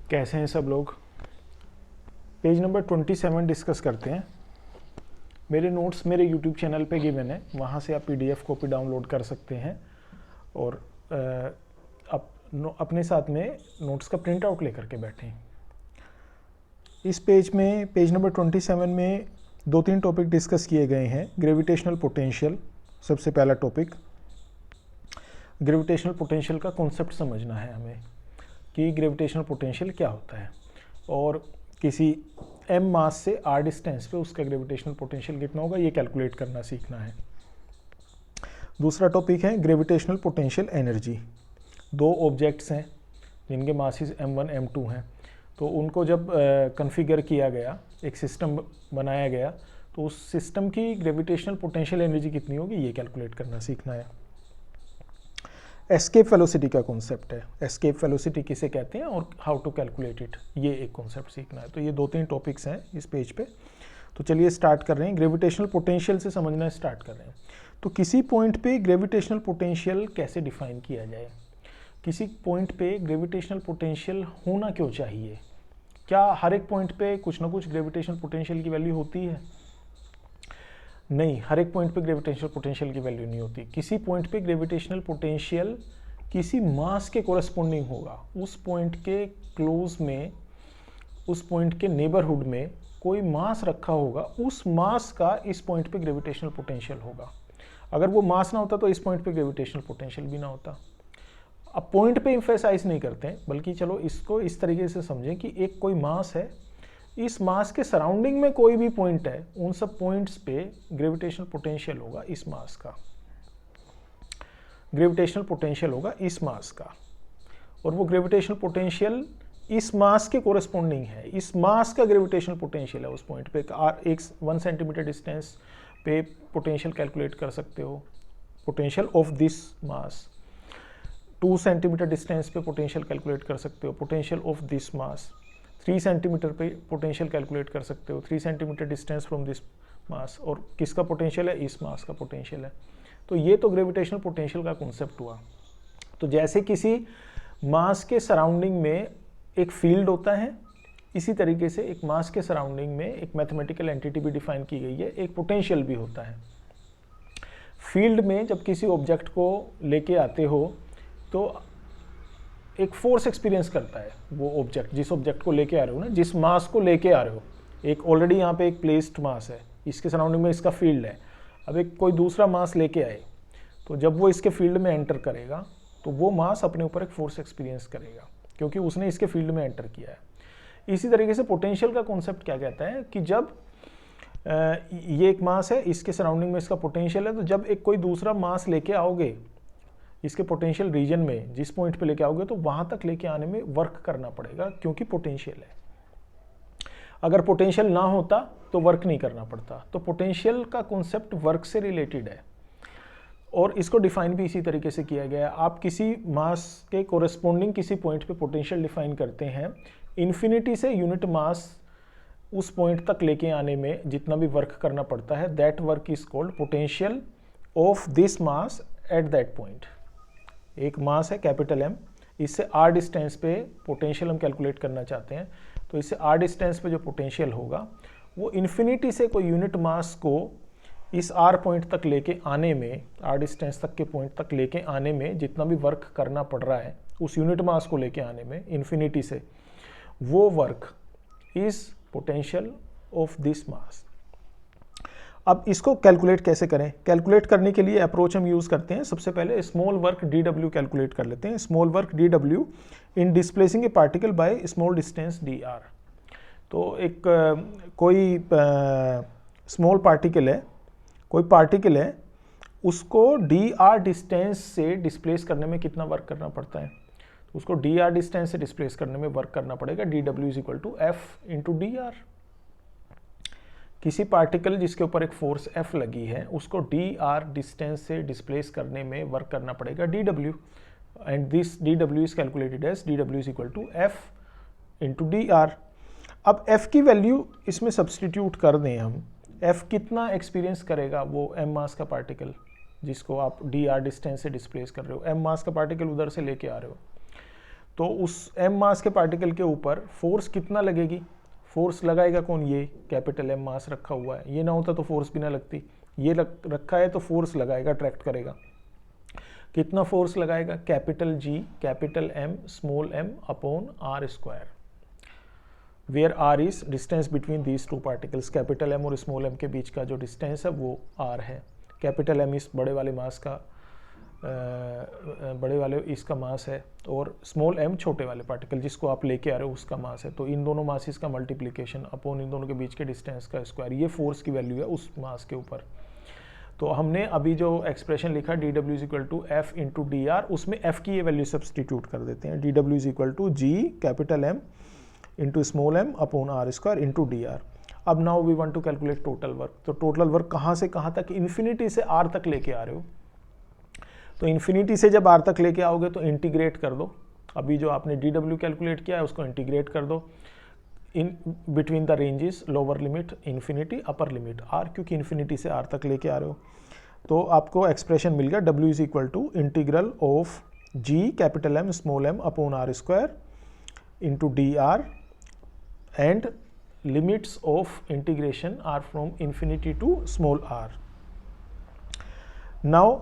कैसे हैं सब लोग। पेज नंबर 27 डिस्कस करते हैं। मेरे नोट्स मेरे यूट्यूब चैनल पे गिवन है, वहाँ से आप पीडीएफ कॉपी डाउनलोड कर सकते हैं और अपने साथ में नोट्स का प्रिंट आउट लेकर के बैठें। इस पेज में पेज नंबर 27 में 2-3 टॉपिक डिस्कस किए गए हैं। ग्रेविटेशनल पोटेंशियल सबसे पहला टॉपिक। ग्रेविटेशनल पोटेंशियल का कॉन्सेप्ट समझना है हमें कि ग्रेविटेशनल पोटेंशियल क्या होता है और किसी m मास से r डिस्टेंस पे उसका ग्रेविटेशनल पोटेंशियल कितना होगा ये कैलकुलेट करना सीखना है। दूसरा टॉपिक है ग्रेविटेशनल पोटेंशियल एनर्जी। दो ऑब्जेक्ट्स हैं जिनके मासेस m1 m2 हैं, तो उनको जब कॉन्फ़िगर किया गया, एक सिस्टम बनाया गया, तो उस सिस्टम की ग्रेविटेशनल पोटेंशियल एनर्जी कितनी होगी ये कैलकुलेट करना सीखना है। एस्केप वेलोसिटी का कॉन्सेप्ट है। एस्केप वेलोसिटी किसे कहते हैं और हाउ टू कैलकुलेट इट, ये एक कॉन्सेप्ट सीखना है। तो ये 2-3 टॉपिक्स हैं इस पेज पे। तो चलिए स्टार्ट कर रहे हैं। ग्रेविटेशनल पोटेंशियल से समझना स्टार्ट कर रहे हैं। तो किसी पॉइंट पे ग्रेविटेशनल पोटेंशियल कैसे डिफाइन किया जाए, किसी पॉइंट पे ग्रेविटेशनल पोटेंशियल होना क्यों चाहिए, क्या हर एक पॉइंट पे कुछ ना कुछ ग्रेविटेशनल पोटेंशियल की वैल्यू होती है? नहीं, हर एक पॉइंट पे ग्रेविटेशनल पोटेंशियल की वैल्यू नहीं होती। किसी पॉइंट पे ग्रेविटेशनल पोटेंशियल किसी मास के कोरस्पोंडिंग होगा। उस पॉइंट के क्लोज में, उस पॉइंट के नेबरहुड में कोई मास रखा होगा, उस मास का इस पॉइंट पे ग्रेविटेशनल पोटेंशियल होगा। अगर वो मास ना होता तो इस पॉइंट पे ग्रेविटेशनल पोटेंशियल भी ना होता। अब पॉइंट पे इम्फेसाइज नहीं करते हैं, बल्कि चलो इसको इस तरीके से समझें कि एक कोई मास है, इस मास के सराउंडिंग में कोई भी पॉइंट है, उन सब पॉइंट्स पे ग्रेविटेशनल पोटेंशियल होगा इस मास का, ग्रेविटेशनल पोटेंशियल होगा इस मास का, और वो ग्रेविटेशनल पोटेंशियल इस मास के कोरस्पोंडिंग है। इस मास का ग्रेविटेशनल पोटेंशियल है उस पॉइंट पे। एक 1 सेंटीमीटर डिस्टेंस पे पोटेंशियल कैलकुलेट कर सकते हो, potential of this mass. 2 centimetre distance पे पोटेंशियल कैलकुलेट कर सकते हो, potential of this mass. 3 centimetre पे पोटेंशियल कैलकुलेट कर सकते हो, 3 centimetre distance from this mass. और किसका पोटेंशियल है? इस मास का पोटेंशियल है। तो ये तो ग्रेविटेशनल पोटेंशियल का कॉन्सेप्ट हुआ। तो जैसे किसी मास के सराउंडिंग में एक फील्ड होता है, इसी तरीके से एक मास के सराउंडिंग में एक मैथमेटिकल एंटिटी भी डिफाइन की गई है, एक पोटेंशियल भी होता है। फील्ड में जब किसी ऑब्जेक्ट को लेके आते हो तो एक फोर्स एक्सपीरियंस करता है वो ऑब्जेक्ट, जिस ऑब्जेक्ट को लेके आ रहे हो ना, जिस मास को लेके आ रहे हो। एक ऑलरेडी यहाँ पे एक प्लेस्ड मास है, इसके सराउंडिंग में इसका फील्ड है। अब एक कोई दूसरा मास लेके आए, तो जब वो इसके फील्ड में एंटर करेगा तो वो मास अपने ऊपर एक फोर्स एक्सपीरियंस करेगा, क्योंकि उसने इसके फील्ड में एंटर किया है। इसी तरीके से पोटेंशियल का कॉन्सेप्ट क्या कहता है कि जब ये एक मास है, इसके सराउंडिंग में इसका पोटेंशियल है, तो जब एक कोई दूसरा मास लेके आओगे इसके पोटेंशियल रीजन में, जिस पॉइंट पे लेके आओगे, तो वहां तक लेके आने में वर्क करना पड़ेगा, क्योंकि पोटेंशियल है। अगर पोटेंशियल ना होता तो वर्क नहीं करना पड़ता। तो पोटेंशियल का कॉन्सेप्ट वर्क से रिलेटेड है और इसको डिफाइन भी इसी तरीके से किया गया है। आप किसी मास के कोरेस्पोंडिंग किसी पॉइंट पे पोटेंशियल डिफाइन करते हैं, इन्फिनिटी से यूनिट मास उस पॉइंट तक लेके आने में जितना भी वर्क करना पड़ता है, that work is called potential of this mass at that point. एक मास है कैपिटल M, इससे r डिस्टेंस पे पोटेंशियल हम कैलकुलेट करना चाहते हैं, तो इससे r डिस्टेंस पे जो पोटेंशियल होगा वो इन्फिनिटी से कोई यूनिट मास को इस r पॉइंट तक लेके आने में, r डिस्टेंस तक के पॉइंट तक लेके आने में जितना भी वर्क करना पड़ रहा है उस यूनिट मास को लेके आने में इन्फिनिटी से, वो work is potential of this mass. अब इसको कैलकुलेट कैसे करें? कैलकुलेट करने के लिए अप्रोच हम यूज़ करते हैं। सबसे पहले स्मॉल वर्क dw कैलकुलेट कर लेते हैं। Small work dw in displacing A particle by small distance dr। तो एक कोई स्मॉल पार्टिकल है, कोई पार्टिकल है, उसको dr डिस्टेंस से डिस्प्लेस करने में कितना वर्क करना पड़ता है? तो उसको dr डिस्टेंस से डिस्प्लेस करने में वर्क करना पड़ेगा dw is equal to f into dr। किसी पार्टिकल जिसके ऊपर एक फोर्स F लगी है, उसको dr डिस्टेंस से डिस्प्लेस करने में वर्क करना पड़ेगा dw, and this dw is calculated as dw is equal to f into dr। अब f की वैल्यू इसमें सब्सटीट्यूट कर दें हम, f कितना एक्सपीरियंस करेगा वो m मास का पार्टिकल जिसको आप dr डिस्टेंस से डिस्प्लेस कर रहे हो, m मास का पार्टिकल उधर से लेके आ रहे हो, तो उस m मास के पार्टिकल के ऊपर फोर्स कितना लगेगी, फोर्स लगाएगा कौन, ये कैपिटल M मास रखा हुआ है, ये ना होता तो फोर्स भी ना लगती, ये रखा है तो फोर्स लगाएगा, अट्रैक्ट करेगा। कितना फोर्स लगाएगा, capital G capital M small m upon r square, where r is distance between these two particles. Capital M और स्मॉल m के बीच का जो डिस्टेंस है वो r है। कैपिटल M इस बड़े वाले मास का बड़े वाले इसका मास है और स्मॉल m छोटे वाले पार्टिकल जिसको आप लेके आ रहे हो उसका मास है। तो इन दोनों मासेस का मल्टीप्लिकेशन अपॉन इन दोनों के बीच के डिस्टेंस का स्क्वायर, ये फोर्स की वैल्यू है उस मास के ऊपर। तो हमने अभी जो एक्सप्रेशन लिखा dw is equal to f into d r, उसमें f की ये वैल्यू सब्सटीट्यूट कर देते हैं। dw is equal to G capital M into small m upon r square into d r. अब now we want to calculate total work. तो total work कहाँ से कहाँ तक, इन्फिनिटी से r तक लेके आ रहे हो, तो इन्फिनिटी से जब r तक लेके आओगे तो इंटीग्रेट कर दो। अभी जो आपने dw कैलकुलेट किया है उसको इंटीग्रेट कर दो in between the ranges, lower limit infinity, upper limit r, क्योंकि इन्फिनिटी से r तक लेके आ रहे हो। तो आपको एक्सप्रेशन मिल गया w is equal to integral of g capital M small m upon r square into d r and limits of integration are from infinity to small r। Now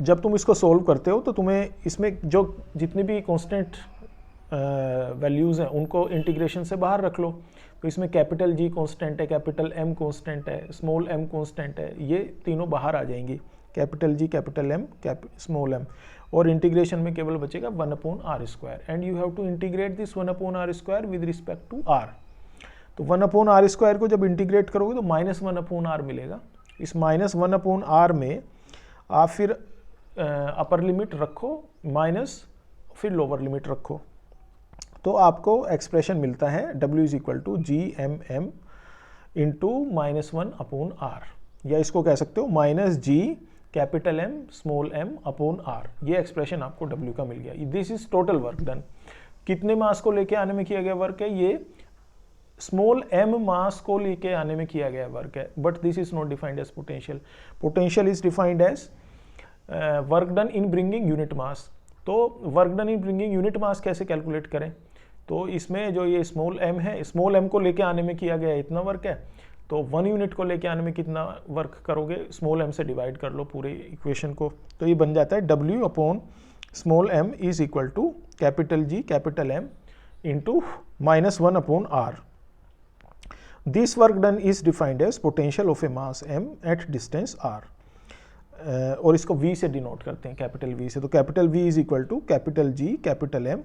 जब तुम इसको सोल्व करते हो तो तुम्हें इसमें जो जितनी भी कांस्टेंट वैल्यूज़ हैं उनको इंटीग्रेशन से बाहर रख लो। तो इसमें कैपिटल G कांस्टेंट है, कैपिटल M कांस्टेंट है, स्मॉल m कांस्टेंट है, ये तीनों बाहर आ जाएंगी, capital G capital M small m, और इंटीग्रेशन में केवल बचेगा 1 upon r square and you have to integrate this 1 upon r square with respect to r। तो 1 अपॉन r स्क्वायर को जब इंटीग्रेट करोगे तो -1 अपॉन r मिलेगा। इस -1 अपॉन r में आप फिर अपर लिमिट रखो माइनस, फिर लोअर लिमिट रखो, तो आपको एक्सप्रेशन मिलता है w is equal to G M M into -1 upon r, या इसको कह सकते हो minus G capital M small m upon r। ये एक्सप्रेशन आपको w का मिल गया। This is total work done. कितने मास को लेके आने में किया गया वर्क है, ये स्मॉल m मास को लेके आने में किया गया वर्क है, but this is not defined as potential. Potential is defined as work done in bringing unit mass. तो work done in bringing unit mass कैसे कैलकुलेट करें, तो इसमें जो ये स्मॉल m है, स्मॉल m को लेके आने में किया गया इतना वर्क है, तो 1 यूनिट को लेके आने में कितना वर्क करोगे, स्मॉल m से डिवाइड कर लो पूरे इक्वेशन को, तो ये बन जाता है w upon small m is equal to capital G capital M into -1 upon r। This work done is defined as potential of a mass m at distance r, और इसको v से डिनोट करते हैं, कैपिटल V से। तो capital V is equal to capital G capital M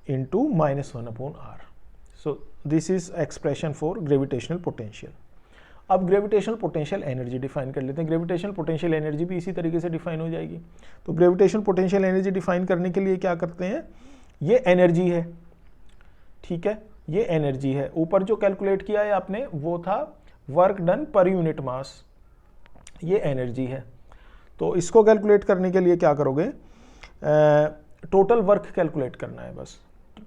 into -1 upon r। So this is expression for gravitational potential. अब gravitational potential energy define कर लेते हैं। ग्रेविटेशनल पोटेंशियल एनर्जी भी इसी तरीके से डिफाइन हो जाएगी। तो ग्रेविटेशनल पोटेंशियल एनर्जी डिफाइन करने के लिए क्या करते हैं, ये एनर्जी है, ठीक है, ये एनर्जी है। ऊपर जो कैलकुलेट किया है आपने वो था work done per unit mass, ये एनर्जी है। तो इसको कैलकुलेट करने के लिए क्या करोगे, टोटल वर्क कैलकुलेट करना है, बस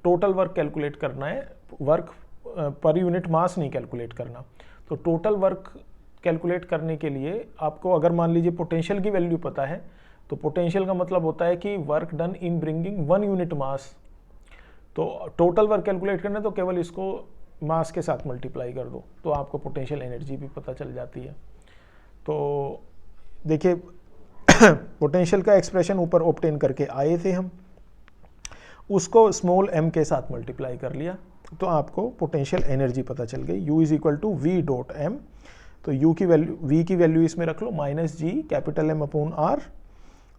टोटल वर्क कैलकुलेट करना है, वर्क पर यूनिट मास नहीं कैलकुलेट करना। तो टोटल वर्क कैलकुलेट करने के लिए आपको अगर मान लीजिए पोटेंशियल की वैल्यू पता है, तो पोटेंशियल का मतलब होता है कि work done in bringing 1 unit mass. तो टोटल वर्क कैलकुलेट करना है तो केवल इसको मास के साथ मल्टीप्लाई कर दो, तो आपको पोटेंशियल एनर्जी भी पता चल जाती है। तो देखिए पोटेंशियल का एक्सप्रेशन ऊपर ऑब्टेन करके आए थे हम, उसको स्मॉल m के साथ मल्टीप्लाई कर लिया, तो आपको पोटेंशियल एनर्जी पता चल गई। u is equal to v dot m. तो u की वैल्यू, v की वैल्यू इसमें रख लो minus G capital M upon r,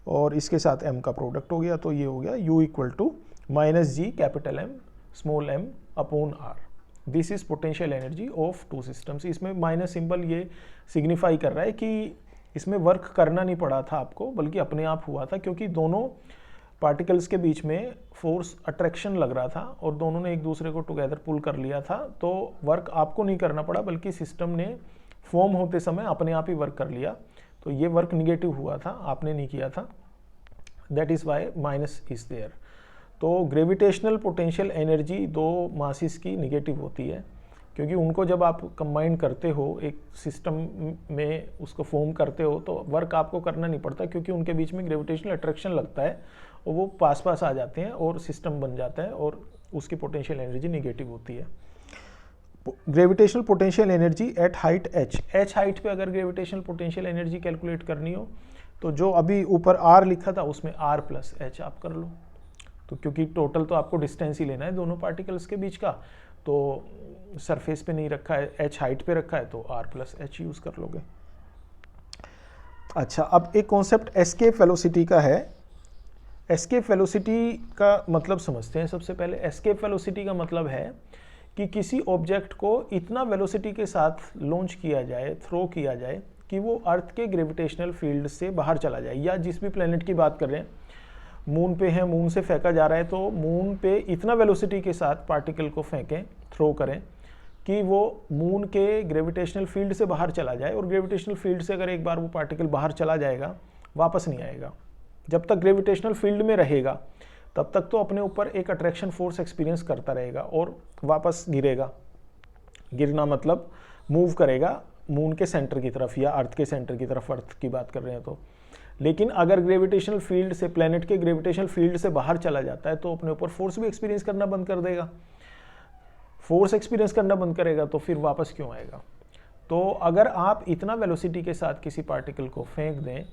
और इसके साथ m का प्रोडक्ट हो गया, तो ये हो गया u equal to minus G capital M small m upon r। This is potential energy of two systems. इसमें माइनस सिंबल ये सिग्निफाई कर रहा है कि इसमें वर्क करना नहीं पड़ा था आपको, बल्कि अपने आप हुआ था, क्योंकि दोनों पार्टिकल्स के बीच में फोर्स अट्रैक्शन लग रहा था और दोनों ने एक दूसरे को टुगेदर पुल कर लिया था। तो वर्क आपको नहीं करना पड़ा, बल्कि सिस्टम ने फॉर्म होते समय अपने आप ही वर्क कर लिया। तो ये वर्क निगेटिव हुआ था, आपने नहीं किया था, that is why minus is there. तो ग्रेविटेशनल पोटेंशियल एनर्जी दो मासेस की निगेटिव होती है, क्योंकि उनको जब आप कंबाइन करते हो एक सिस्टम में, उसको फॉर्म करते हो, तो वर्क आपको करना नहीं पड़ता, क्योंकि उनके बीच में ग्रेविटेशनल अट्रैक्शन लगता है और वो पास पास आ जाते हैं और सिस्टम बन जाता है और उसकी पोटेंशियल एनर्जी निगेटिव होती है। Gravitational potential energy at height h height पे अगर ग्रेविटेशनल पोटेंशियल एनर्जी कैलकुलेट करनी हो तो जो अभी ऊपर r लिखा था उसमें r प्लस h आप कर लो। तो क्योंकि टोटल तो आपको डिस्टेंस ही लेना है दोनों पार्टिकल्स के बीच का, तो सरफेस पे नहीं रखा है, h हाइट पे रखा है, तो r प्लस h यूज़ कर लोगे। अच्छा, अब एक कॉन्सेप्ट एस्केप वेलोसिटी का है। एस्केप वेलोसिटी का मतलब समझते हैं। सबसे पहले एस्केप वेलोसिटी का मतलब है कि किसी ऑब्जेक्ट को इतना वेलोसिटी के साथ लॉन्च किया जाए, थ्रो किया जाए कि वो अर्थ के ग्रेविटेशनल फील्ड से बाहर चला जाए। या जिस भी प्लेनेट की बात कर रहे हैं, मून पे है, मून से फेंका जा रहा है, तो मून पे इतना वेलोसिटी के साथ पार्टिकल को फेंकें, थ्रो करें कि वो मून के ग्रेविटेशनल फील्ड से बाहर चला जाए। और ग्रेविटेशनल फील्ड से अगर एक बार वो पार्टिकल बाहर चला जाएगा, वापस नहीं आएगा। जब तक ग्रेविटेशनल फील्ड में रहेगा तब तक तो अपने ऊपर एक अट्रैक्शन फोर्स एक्सपीरियंस करता रहेगा और वापस गिरेगा। गिरना मतलब मूव करेगा मून के सेंटर की तरफ या अर्थ के सेंटर की तरफ, अर्थ की बात कर रहे हैं तो। लेकिन अगर ग्रेविटेशनल फील्ड से, प्लेनेट के ग्रेविटेशनल फील्ड से बाहर चला जाता है तो अपने ऊपर फोर्स भी एक्सपीरियंस करना बंद कर देगा। फोर्स एक्सपीरियंस करना बंद करेगा तो फिर वापस क्यों आएगा। तो अगर आप इतना वेलोसिटी के साथ किसी पार्टिकल को फेंक दें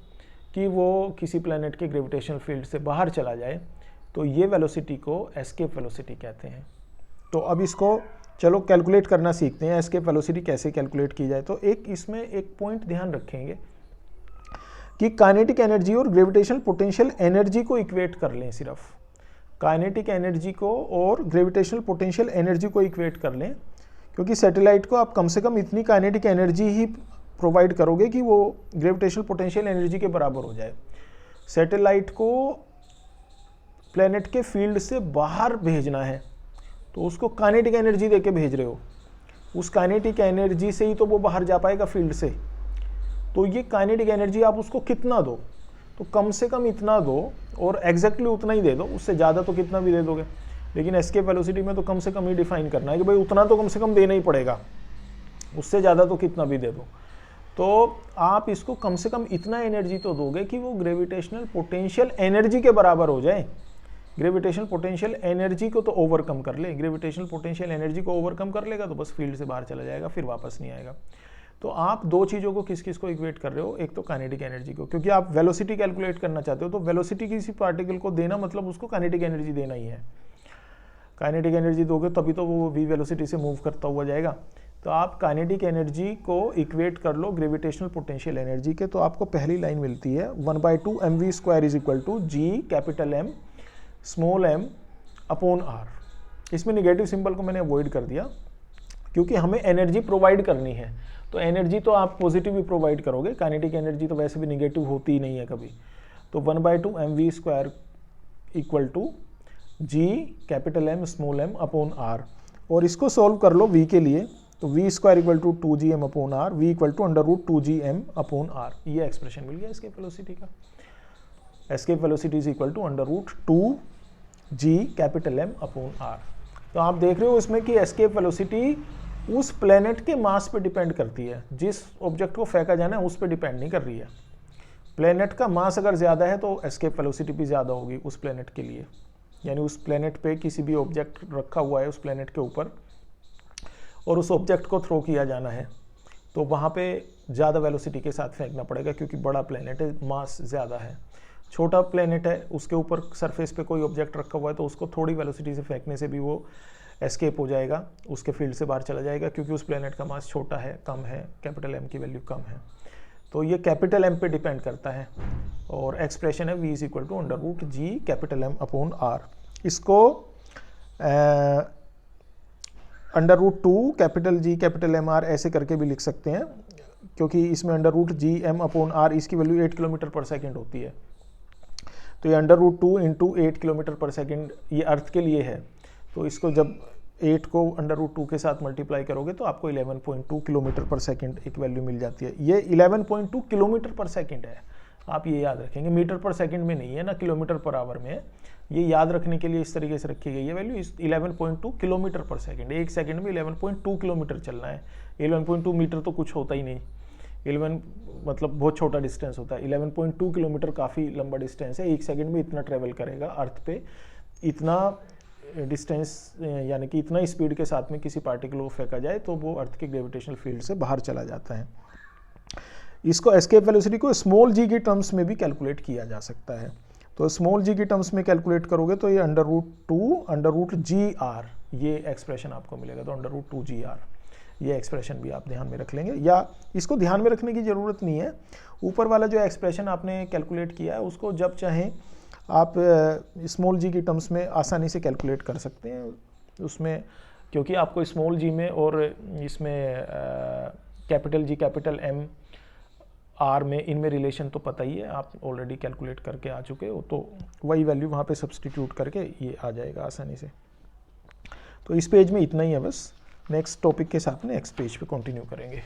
कि वो किसी प्लेनेट के ग्रेविटेशनल फील्ड से बाहर चला जाए, तो ये वेलोसिटी को एस्केप वेलोसिटी कहते हैं। तो अब इसको चलो कैलकुलेट करना सीखते हैं, एस्केप वेलोसिटी कैसे कैलकुलेट की जाए। तो एक इसमें एक पॉइंट ध्यान रखेंगे कि काइनेटिक एनर्जी और ग्रेविटेशनल पोटेंशियल एनर्जी को इक्वेट कर लें। सिर्फ काइनेटिक एनर्जी को और ग्रेविटेशनल पोटेंशियल एनर्जी को इक्वेट कर लें, क्योंकि सैटेलाइट को आप कम से कम इतनी काइनेटिक एनर्जी ही प्रोवाइड करोगे कि वो ग्रेविटेशनल पोटेंशियल एनर्जी के बराबर हो जाए। सैटेलाइट को प्लेनेट के फील्ड से बाहर भेजना है तो उसको काइनेटिक एनर्जी देके भेज रहे हो, उस काइनेटिक एनर्जी से ही तो वो बाहर जा पाएगा फील्ड से। तो ये काइनेटिक एनर्जी आप उसको कितना दो, तो कम से कम इतना दो और एग्जैक्टली उतना ही दे दो, उससे ज़्यादा तो कितना भी दे दोगे। लेकिन एस्केप वेलोसिटी में तो कम से कम ही डिफाइन करना है कि भाई उतना तो कम से कम देना ही पड़ेगा, उससे ज़्यादा तो कितना भी दे दो। तो आप इसको कम से कम इतना एनर्जी तो दोगे कि वो ग्रेविटेशनल पोटेंशियल एनर्जी के बराबर हो जाए। ग्रेविटेशनल पोटेंशियल एनर्जी को तो ओवरकम कर ले, ग्रेविटेशनल पोटेंशियल एनर्जी को ओवरकम कर लेगा तो बस फील्ड से बाहर चला जाएगा, फिर वापस नहीं आएगा। तो आप दो चीज़ों को किस किस को इक्वेट कर रहे हो, एक तो काइनेटिक एनर्जी को, क्योंकि आप वेलोसिटी कैलकुलेट करना चाहते हो तो वेलोसिटी किसी पार्टिकल को देना मतलब उसको काइनेटिक एनर्जी देना ही है। काइनेटिक एनर्जी दोगे तभी तो वो वी वेलोसिटी से मूव करता हुआ जाएगा। तो आप काइनेटिक एनर्जी को इक्वेट कर लो ग्रेविटेशनल पोटेंशियल एनर्जी के, तो आपको पहली लाइन मिलती है 1/2 mv² is equal to G capital M small m upon r। इसमें निगेटिव सिंबल को मैंने अवॉइड कर दिया क्योंकि हमें एनर्जी प्रोवाइड करनी है। तो एनर्जी तो आप पॉजिटिव भी प्रोवाइड करोगे, काइनेटिक एनर्जी तो वैसे भी निगेटिव होती ही नहीं है कभी। तो 1/2 mv² equal to G capital M small m upon r। और इसको सॉल्व कर लो v के लिए, तो v² equal to 2gm upon r, v equal to √2gm upon r। ये एक्सप्रेशन मिल गया एस्केप वेलोसिटी का। Escape velocity is equal to √2g capital M upon r। तो आप देख रहे हो इसमें कि एस्केप वेलोसिटी उस प्लेनेट के मास पे डिपेंड करती है, जिस ऑब्जेक्ट को फेंका जाना है उस पे डिपेंड नहीं कर रही है। प्लेनेट का मास अगर ज़्यादा है तो एस्केप वेलोसिटी भी ज़्यादा होगी उस प्लेनेट के लिए। यानी उस प्लेनेट पे किसी भी ऑब्जेक्ट रखा हुआ है उस प्लेनेट के ऊपर और उस ऑब्जेक्ट को थ्रो किया जाना है तो वहाँ पे ज़्यादा वेलोसिटी के साथ फेंकना पड़ेगा, क्योंकि बड़ा प्लेनेट है, मास ज़्यादा है। छोटा प्लेनेट है, उसके ऊपर सरफेस पे कोई ऑब्जेक्ट रखा हुआ है तो उसको थोड़ी वेलोसिटी से फेंकने से भी वो एस्केप हो जाएगा, उसके फील्ड से बाहर चला जाएगा, क्योंकि उस प्लेनेट का मास छोटा है, कम है, कैपिटल M की वैल्यू कम है। तो ये कैपिटल M पे डिपेंड करता है और एक्सप्रेशन है v is equal to √g capital M upon r। इसको √2 capital G capital M r ऐसे करके भी लिख सकते हैं, क्योंकि इसमें √GM अपॉन r इसकी वैल्यू 8 किलोमीटर पर सेकेंड होती है। तो ये √2 इंटू 8 किलोमीटर पर सेकेंड ये अर्थ के लिए है। तो इसको जब 8 को √2 के साथ मल्टीप्लाई करोगे तो आपको 11.2 किलोमीटर पर सेकेंड एक वैल्यू मिल जाती है। ये 11.2 किलोमीटर पर सेकेंड है, आप ये याद रखेंगे, मीटर पर सेकंड में नहीं है ना किलोमीटर पर आवर में है। ये याद रखने के लिए इस तरीके से रखी गई है वैल्यू 11.2 किलोमीटर पर सेकंड। एक सेकंड में 11.2 किलोमीटर चलना है। 11.2 मीटर तो कुछ होता ही नहीं, 11 मतलब बहुत छोटा डिस्टेंस होता है। 11.2 किलोमीटर काफ़ी लंबा डिस्टेंस है। एक सेकंड में इतना ट्रेवल करेगा अर्थ पे, इतना डिस्टेंस यानी कि इतना स्पीड के साथ में किसी पार्टिकल को फेंका जाए तो वो अर्थ के ग्रेविटेशनल फील्ड से बाहर चला जाता है। इसको एस्केप वेलोसिटी को स्मॉल जी के टर्म्स में भी कैलकुलेट किया जा सकता है। तो स्मॉल जी के टर्म्स में कैलकुलेट करोगे तो ये √2 ये एक्सप्रेशन आपको मिलेगा। तो √2 ये एक्सप्रेशन भी आप ध्यान में रख लेंगे, या इसको ध्यान में रखने की ज़रूरत नहीं है। ऊपर वाला जो एक्सप्रेशन आपने कैलकुलेट किया है उसको जब चाहें आप स्मॉल जी की टर्म्स में आसानी से कैलकुलेट कर सकते हैं उसमें, क्योंकि आपको स्मॉल जी में और इसमें capital G capital M R में इनमें रिलेशन तो पता ही है, आप ऑलरेडी कैलकुलेट करके आ चुके हो। तो वही वैल्यू वहाँ पे सब्सटीट्यूट करके ये आ जाएगा आसानी से। तो इस पेज में इतना ही है बस। नेक्स्ट टॉपिक के साथ नेक्स्ट पेज पे कंटिन्यू करेंगे।